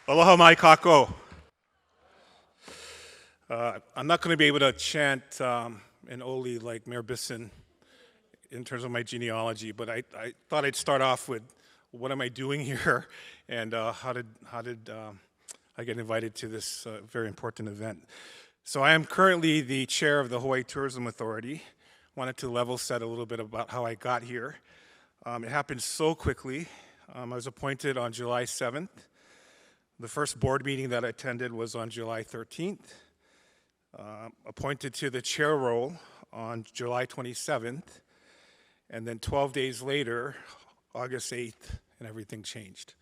Aloha mai kako. I'm not going to be able to chant in Oli like Mayor Bisson in terms of my genealogy, but I thought I'd start off with what am I doing here and how did I get invited to this very important event. So I am currently the chair of the Hawaii Tourism Authority. Wanted to level set a little bit about how I got here. It happened so quickly. I was appointed on July 7th. The first board meeting that I attended was on July 13th. Appointed to the chair role on July 27th. And then 12 days later, August 8th, and everything changed.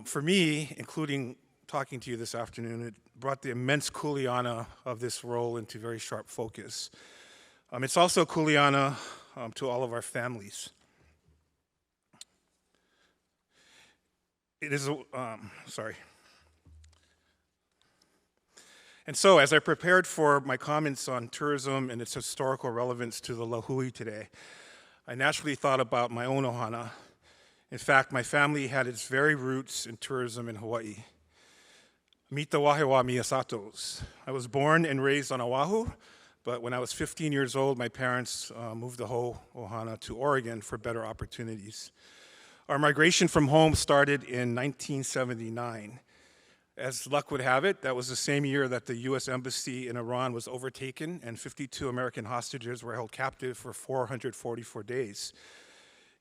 For me, including talking to you this afternoon, it brought the immense kuleana of this role into very sharp focus. It's also kuleana to all of our families. It is, sorry. And so, as I prepared for my comments on tourism and its historical relevance to the Lahui today, I naturally thought about my own ohana. In fact, my family had its very roots in tourism in Hawaii. Meet the Wahewa Miyasatos. I was born and raised on Oahu, but when I was 15 years old, my parents moved the whole ohana to Oregon for better opportunities. Our migration from home started in 1979. As luck would have it, that was the same year that the US Embassy in Iran was overtaken and 52 American hostages were held captive for 444 days.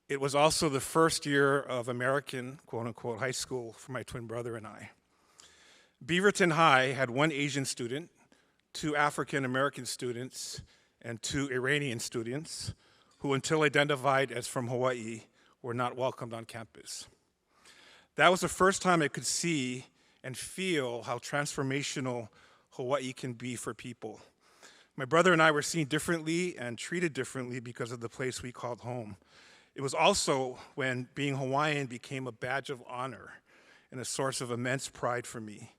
It was also the first year of American, quote unquote, high school for my twin brother and I. Beaverton High had one Asian student, two African American students, and two Iranian students who, until identified as from Hawaii, were not welcomed on campus. That was the first time I could see and feel how transformational Hawaii can be for people. My brother and I were seen differently and treated differently because of the place we called home. It was also when being Hawaiian became a badge of honor and a source of immense pride for me.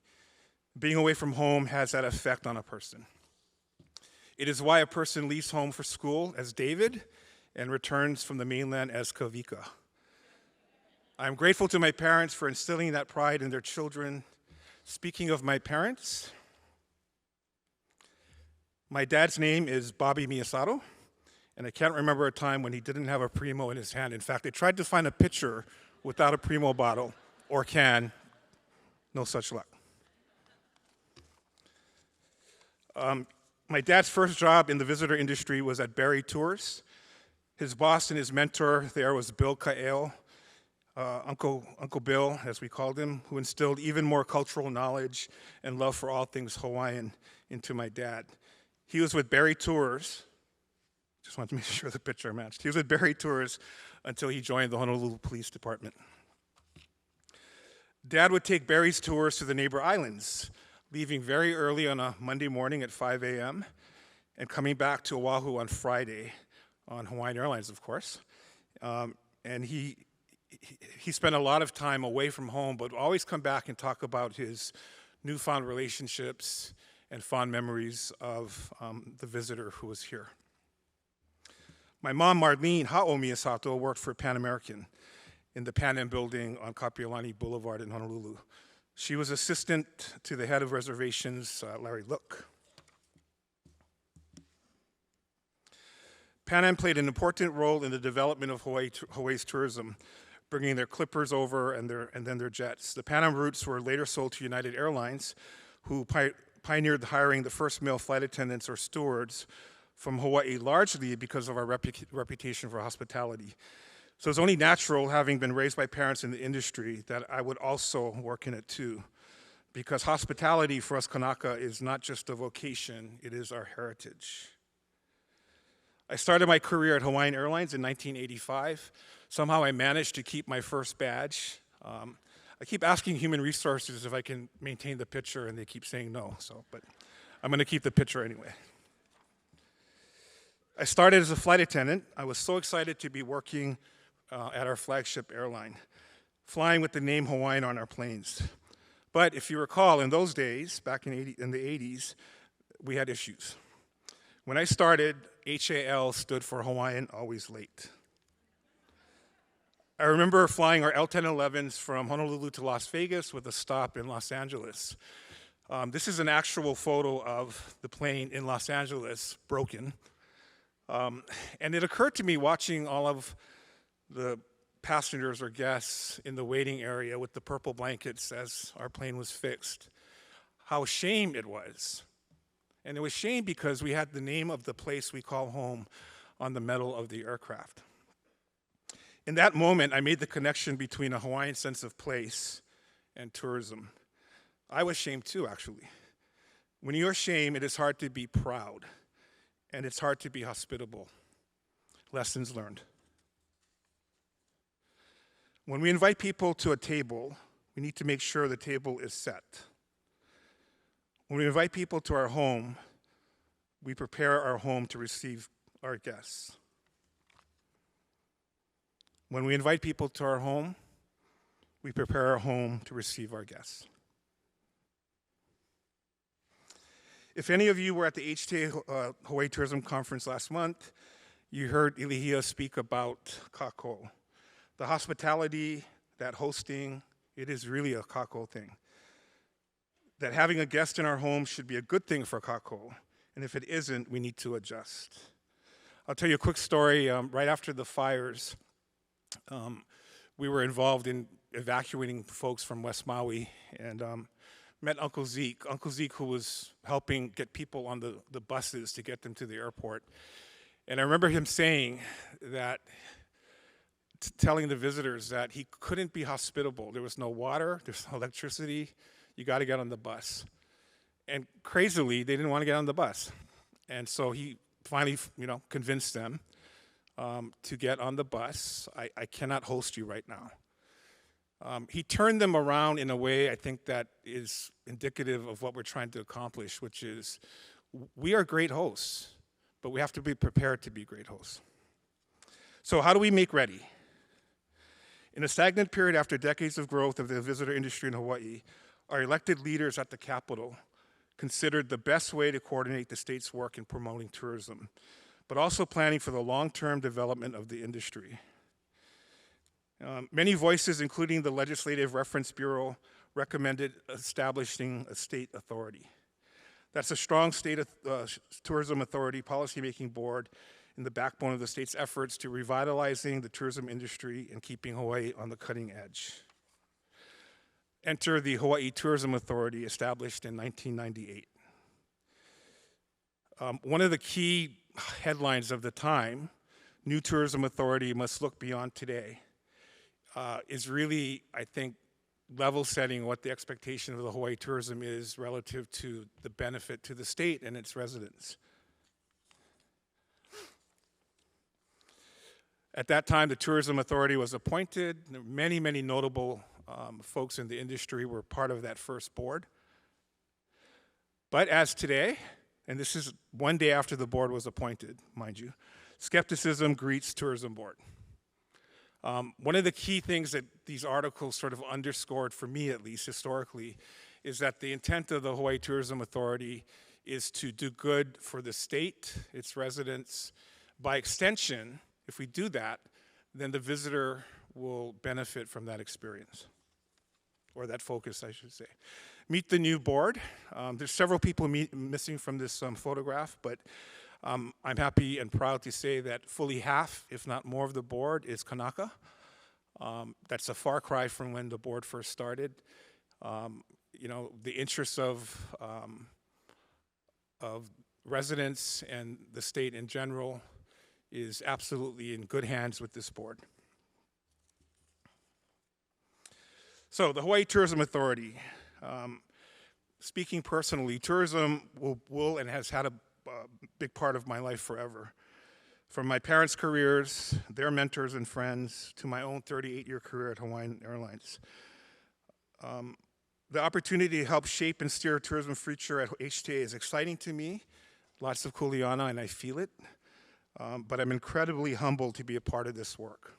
Being away from home has that effect on a person. It is why a person leaves home for school as David and returns from the mainland as Kavika. I'm grateful to my parents for instilling that pride in their children. Speaking of my parents, my dad's name is Bobby Miyasato, and I can't remember a time when he didn't have a Primo in his hand. In fact, I tried to find a picture without a Primo bottle or can. No such luck. My dad's first job in the visitor industry was at Berry Tours. His boss and his mentor there was Bill Kael, Uncle Bill, as we called him, who instilled even more cultural knowledge and love for all things Hawaiian into my dad. He was with Berry Tours. Just wanted to make sure the picture matched. He was with Berry Tours until he joined the Honolulu Police Department. Dad would take Berry's tours to the neighbor islands, leaving very early on a Monday morning at 5 a.m. and coming back to Oahu on Friday on Hawaiian Airlines, of course. And he spent a lot of time away from home, but would always come back and talk about his newfound relationships and fond memories of the visitor who was here. My mom, Marlene Ha'o Miyasato, worked for Pan American in the Pan Am building on Kapiolani Boulevard in Honolulu. She was assistant to the head of reservations, Larry Look. Pan Am played an important role in the development of Hawaii's tourism, bringing their clippers over and then their jets. The Pan Am routes were later sold to United Airlines, who pioneered hiring the first male flight attendants or stewards from Hawaii, largely because of our reputation for hospitality. So it's only natural, having been raised by parents in the industry, that I would also work in it too, because hospitality for us Kanaka is not just a vocation, it is our heritage. I started my career at Hawaiian Airlines in 1985. Somehow I managed to keep my first badge. I keep asking human resources if I can maintain the picture, and they keep saying no, but I'm gonna keep the picture anyway. I started as a flight attendant. I was so excited to be working at our flagship airline, flying with the name Hawaiian on our planes. But if you recall, in those days, back in the 80s, we had issues. When I started, HAL stood for Hawaiian Always Late. I remember flying our L-1011s from Honolulu to Las Vegas with a stop in Los Angeles. This is an actual photo of the plane in Los Angeles, broken. And it occurred to me watching all of the passengers or guests in the waiting area with the purple blankets as our plane was fixed, how shame it was. And it was shame because we had the name of the place we call home on the metal of the aircraft. In that moment, I made the connection between a Hawaiian sense of place and tourism. I was shamed too, actually. When you're shamed, it is hard to be proud, and it's hard to be hospitable. Lessons learned. When we invite people to a table, we need to make sure the table is set. When we invite people to our home, we prepare our home to receive our guests. When we invite people to our home, we prepare our home to receive our guests. If any of you were at the HTA Hawaii Tourism Conference last month, you heard Ilihia speak about kako. The hospitality, that hosting, it is really a kako thing. That having a guest in our home should be a good thing for kako, and if it isn't, we need to adjust. I'll tell you a quick story. Right after the fires, we were involved in evacuating folks from West Maui, and met Uncle Zeke, who was helping get people on the buses to get them to the airport. And I remember him saying that, telling the visitors that he couldn't be hospitable. There was no water, there's no electricity, you gotta get on the bus. And crazily, they didn't want to get on the bus. And so he finally, convinced them to get on the bus. I cannot host you right now. He turned them around in a way I think that is indicative of what we're trying to accomplish, which is we are great hosts, but we have to be prepared to be great hosts. So how do we make ready? In a stagnant period after decades of growth of the visitor industry in Hawaii, our elected leaders at the Capitol considered the best way to coordinate the state's work in promoting tourism, but also planning for the long-term development of the industry. Many voices, including the Legislative Reference Bureau, recommended establishing a state authority. That's a strong state tourism authority policymaking board in the backbone of the state's efforts to revitalizing the tourism industry and keeping Hawaii on the cutting edge. Enter the Hawaii Tourism Authority, established in 1998. One of the key headlines of the time, New Tourism Authority Must Look Beyond Today, is really, I think, level setting what the expectation of the Hawaii tourism is relative to the benefit to the state and its residents. At that time, the Tourism Authority was appointed. Many, many notable folks in the industry were part of that first board. But as today, and this is one day after the board was appointed, mind you, skepticism greets tourism board. One of the key things that these articles sort of underscored, for me at least historically, is that the intent of the Hawaii Tourism Authority is to do good for the state, its residents. By extension, if we do that, then the visitor will benefit from that experience, or that focus, I should say. Meet the new board. There's several people missing from this photograph, but I'm happy and proud to say that fully half, if not more, of the board is Kanaka. That's a far cry from when the board first started. The interests of residents and the state in general is absolutely in good hands with this board. So the Hawaii Tourism Authority, speaking personally, tourism will and has had a big part of my life forever. From my parents' careers, their mentors and friends, to my own 38-year career at Hawaiian Airlines. The opportunity to help shape and steer a tourism future at HTA is exciting to me. Lots of kuleana, and I feel it. But I'm incredibly humbled to be a part of this work.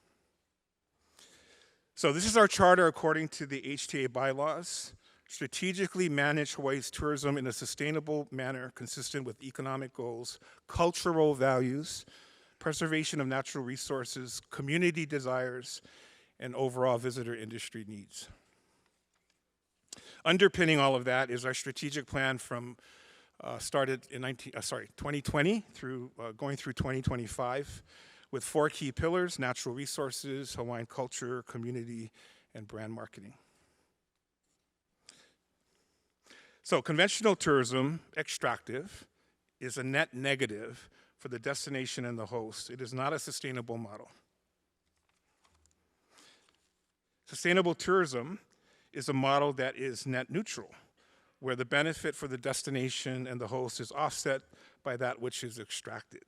So this is our charter according to the HTA bylaws. Strategically manage Hawaii's tourism in a sustainable manner consistent with economic goals, cultural values, preservation of natural resources, community desires, and overall visitor industry needs. Underpinning all of that is our strategic plan from started in 2020 through going through 2025 with 4 key pillars: natural resources, Hawaiian culture, community, and brand marketing. So conventional tourism, extractive, is a net negative for the destination and the host. It is not a sustainable model. Sustainable tourism is a model that is net neutral, where the benefit for the destination and the host is offset by that which is extracted.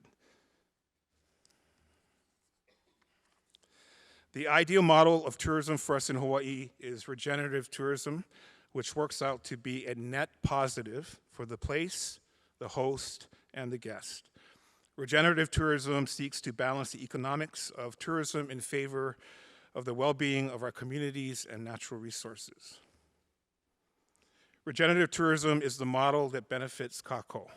The ideal model of tourism for us in Hawaii is regenerative tourism, which works out to be a net positive for the place, the host, and the guest. Regenerative tourism seeks to balance the economics of tourism in favor of the well-being of our communities and natural resources. Regenerative tourism is the model that benefits kākou.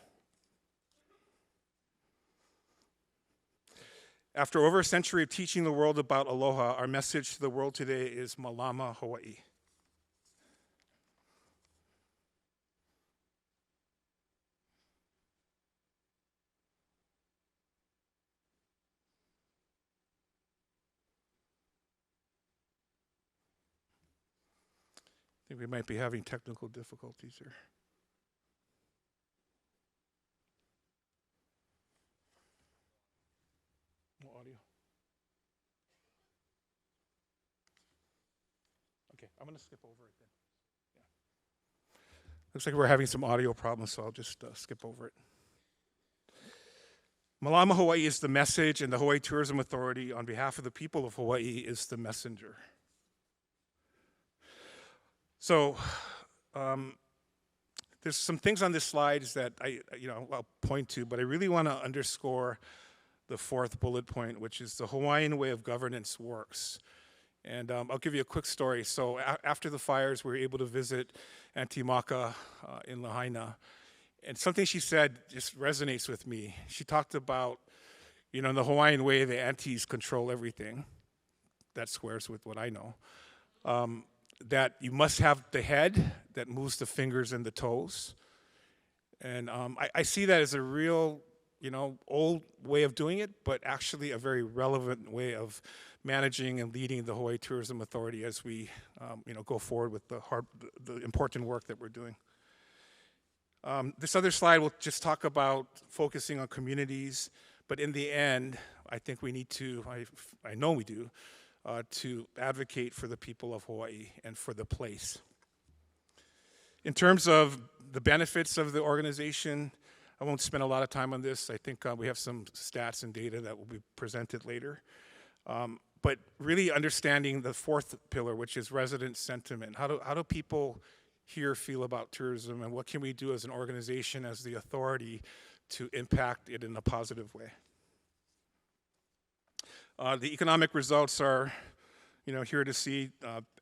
After over a century of teaching the world about aloha, our message to the world today is Malama Hawaii. I think we might be having technical difficulties here. No audio. Okay, I'm going to skip over it then. Yeah. Looks like we're having some audio problems, so I'll just skip over it. Malama Hawaii is the message, and the Hawaii Tourism Authority, on behalf of the people of Hawaii, is the messenger. So there's some things on this slide that I'll point to, but I really want to underscore the 4th bullet point, which is the Hawaiian way of governance works. And I'll give you a quick story. So after the fires, we were able to visit Auntie Maka in Lahaina. And something she said just resonates with me. She talked about, in the Hawaiian way, the aunties control everything. That squares with what I know. That you must have the head that moves the fingers and the toes. And I see that as a real, old way of doing it, but actually a very relevant way of managing and leading the Hawaii Tourism Authority as we, go forward with the important work that we're doing. This other slide will just talk about focusing on communities, but in the end, I think we need to, I know we do, to advocate for the people of Hawaii and for the place. In terms of the benefits of the organization, I won't spend a lot of time on this. I think we have some stats and data that will be presented later. But really understanding the 4th pillar, which is resident sentiment. How do people here feel about tourism, and what can we do as an organization, as the authority, to impact it in a positive way? The economic results are, here to see.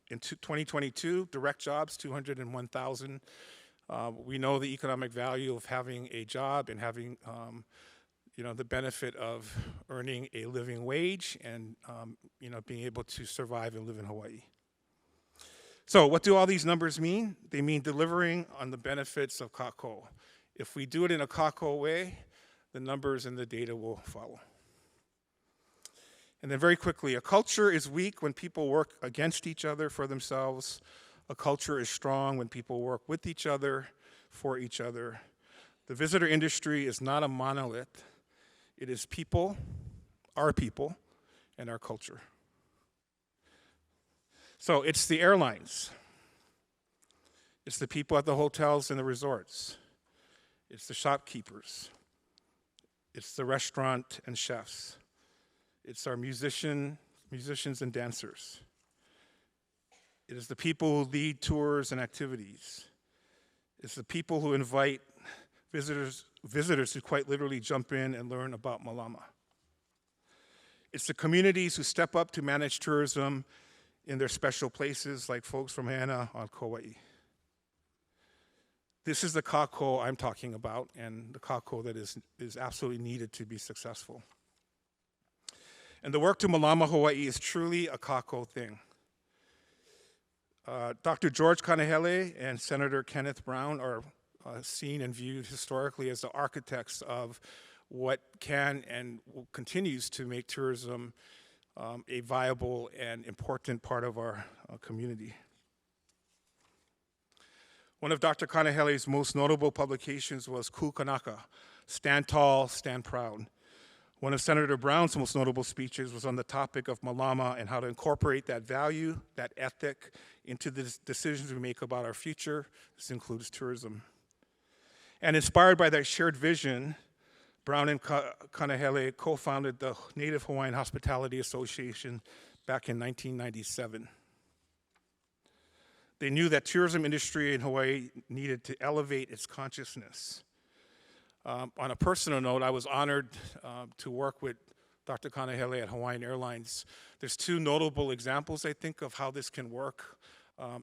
In 2022, direct jobs, 201,000. We know the economic value of having a job and having, the benefit of earning a living wage and, being able to survive and live in Hawaii. So what do all these numbers mean? They mean delivering on the benefits of kākou. If we do it in a kākou way, the numbers and the data will follow. And then very quickly, a culture is weak when people work against each other for themselves. A culture is strong when people work with each other, for each other. The visitor industry is not a monolith. It is people, and our culture. So it's the airlines. It's the people at the hotels and the resorts. It's the shopkeepers. It's the restaurant and chefs. It's our musicians and dancers. It is the people who lead tours and activities. It's the people who invite visitors who quite literally jump in and learn about Malama. It's the communities who step up to manage tourism in their special places, like folks from Hana on Kauai. This is the kākou I'm talking about, and the kākou that is absolutely needed to be successful. And the work to Malama Hawaii is truly a kākou thing. Dr. George Kanahele and Senator Kenneth Brown are seen and viewed historically as the architects of what can and continues to make tourism a viable and important part of our community. One of Dr. Kanahele's most notable publications was Ku Kanaka, Stand Tall, Stand Proud. One of Senator Brown's most notable speeches was on the topic of Malama and how to incorporate that value, that ethic, into the decisions we make about our future. This includes tourism. And inspired by that shared vision, Brown and Kanahele co-founded the Native Hawaiian Hospitality Association back in 1997. They knew that tourism industry in Hawaii needed to elevate its consciousness. On a personal note, I was honored to work with Dr. Kanahele at Hawaiian Airlines. There's two notable examples, I think, of how this can work,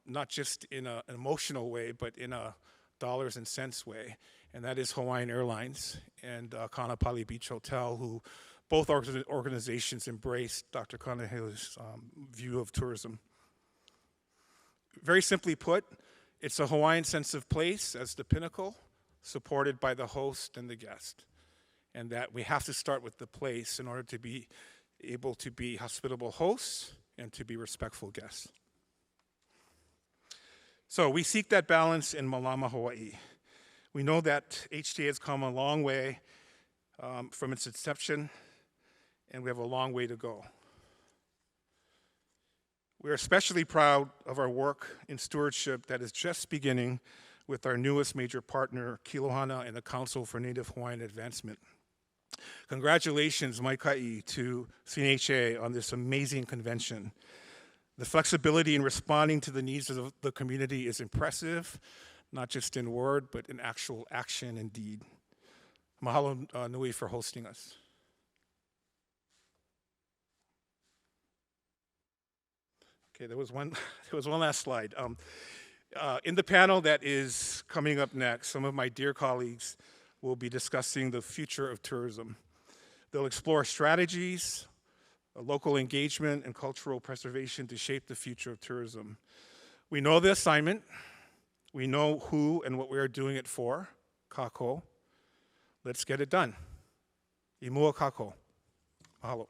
not just in an emotional way, but in a dollars and cents way, and that is Hawaiian Airlines and Kaanapali Beach Hotel, who both organizations embraced Dr. Kanahele's view of tourism. Very simply put, it's a Hawaiian sense of place as the pinnacle, supported by the host and the guest, and that we have to start with the place in order to be able to be hospitable hosts and to be respectful guests. So we seek that balance in Malama, Hawaii. We know that HTA has come a long way from its inception, and we have a long way to go. We are especially proud of our work in stewardship that is just beginning with our newest major partner, Kilohana and the Council for Native Hawaiian Advancement. Congratulations, Maikai, to CNHA on this amazing convention. The flexibility in responding to the needs of the community is impressive, not just in word, but in actual action and deed. Mahalo nui for hosting us. Okay, there was one last slide. In the panel that is coming up next, some of my dear colleagues will be discussing the future of tourism. They'll explore strategies, local engagement, and cultural preservation to shape the future of tourism. We know the assignment. We know who and what we are doing it for, kako. Let's get it done. I mua kako. Mahalo.